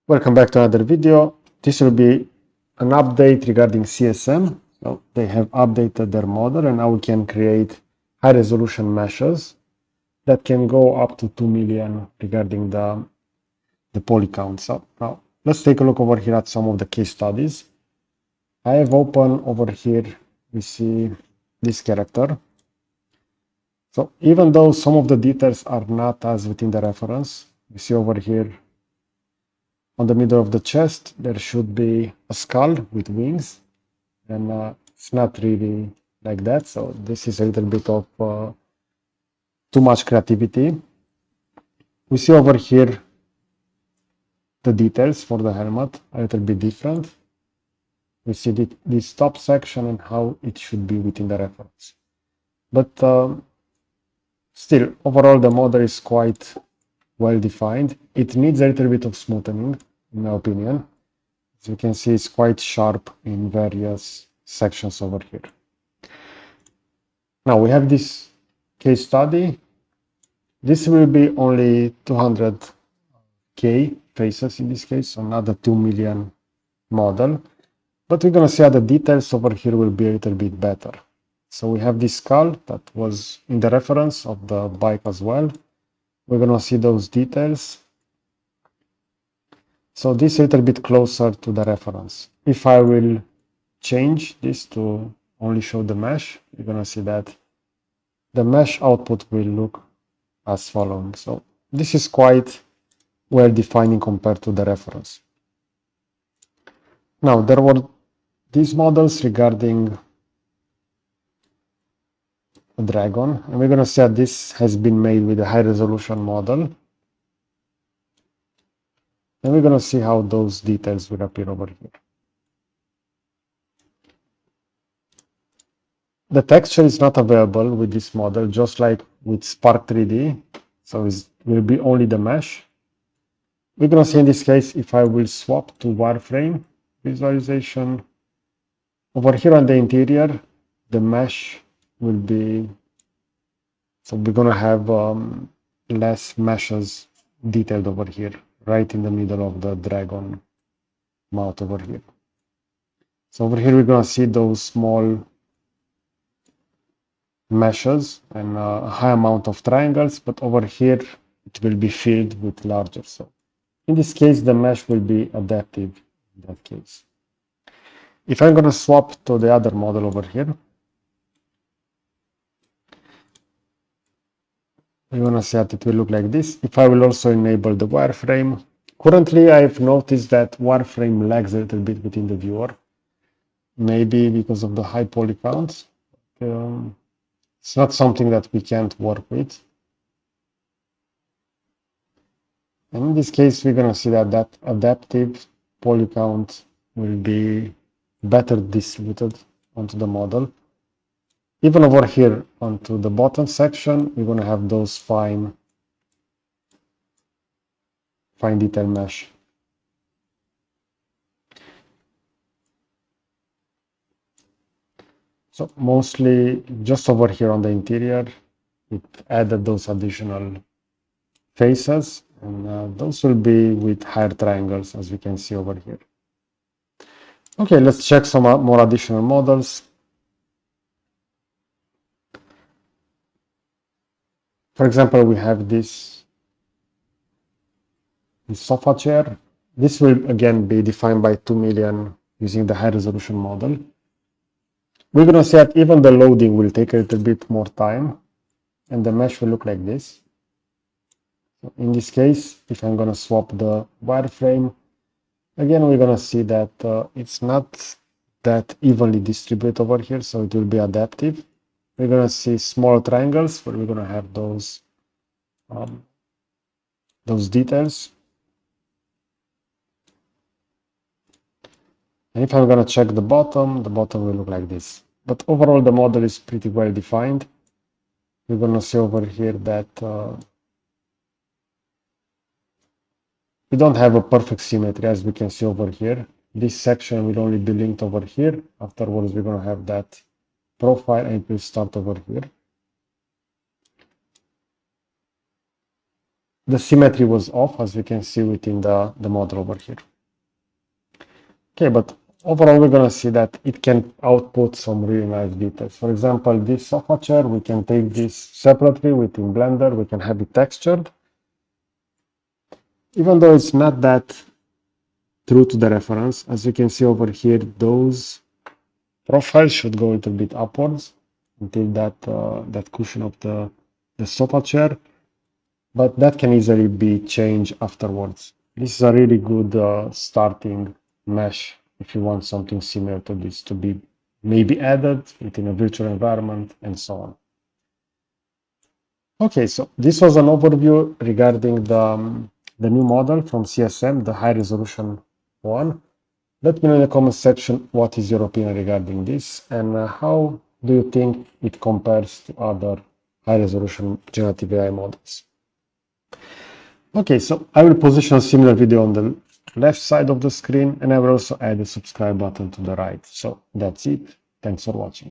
Welcome back to another video. This will be an update regarding CSM. So they have updated their model and now we can create high resolution meshes that can go up to 2 million regarding the poly count. So now let's take a look over here at some of the case studies. I have open over here, we see this character. So even though some of the details are not as within the reference, you see over here on the middle of the chest, there should be a skull with wings, and it's not really like that. So this is a little bit of too much creativity. We see over here the details for the helmet a little bit different. We see this top section and how it should be within the reference. But still, overall, the model is quite well defined. It needs a little bit of smoothing, in my opinion. As you can see, it's quite sharp in various sections over here. Now we have this case study. This will be only 200K faces in this case, so not a 2 million model. But we're going to see how the details over here will be a little bit better. So we have this skull that was in the reference of the bike as well. We're going to see those details. So this is a little bit closer to the reference. If I will change this to only show the mesh, you're going to see that the mesh output will look as following. So this is quite well defined compared to the reference. Now there were these models regarding a dragon, and we're going to see that this has been made with a high resolution model. And we're going to see how those details will appear over here. The texture is not available with this model, just like with Spark 3D. So it will be only the mesh. We're going to see in this case, if I will swap to wireframe visualization, over here on the interior, the mesh will be, so we're going to have less meshes detailed over here, right in the middle of the dragon mouth over here. So over here, we're going to see those small meshes and a high amount of triangles, but over here, it will be filled with larger. So in this case, the mesh will be adaptive in that case. If I'm going to swap to the other model over here, you're going to see that it will look like this. If I will also enable the wireframe, currently I've noticed that wireframe lags a little bit within the viewer, maybe because of the high poly count. It's not something that we can't work with. And in this case, we're going to see that adaptive poly count will be better distributed onto the model. Even over here onto the bottom section, we're going to have those fine detail mesh. So mostly just over here on the interior, it added those additional faces, and those will be with higher triangles, as we can see over here. Okay, let's check some more additional models. For example, we have this sofa chair. This will again be defined by 2 million using the high resolution model. We're going to see that even the loading will take a little bit more time, and the mesh will look like this. So in this case, if I'm going to swap the wireframe, again, we're going to see that it's not that evenly distributed over here, so it will be adaptive. We're going to see small triangles where we're going to have those details. And if I'm going to check the bottom will look like this. But overall, the model is pretty well defined. We're going to see over here that we don't have a perfect symmetry, as we can see over here. This section will only be linked over here. Afterwards, we're going to have that profile, and it will start over here. the symmetry was off, as we can see within the model over here. Okay, but overall we're going to see that it can output some really nice details. For example, this sofa chair, we can take this separately within Blender, we can have it textured. Even though it's not that true to the reference, as you can see over here, those profiles should go a little bit upwards until that cushion of the sofa chair, but that can easily be changed afterwards. This is a really good starting mesh if you want something similar to this to be maybe added within a virtual environment and so on. Okay, so this was an overview regarding the new model from CSM, the high resolution one. Let me know in the comment section what is your opinion regarding this and how do you think it compares to other high resolution generative AI models. Okay, so I will position a similar video on the left side of the screen and I will also add a subscribe button to the right. So that's it. Thanks for watching.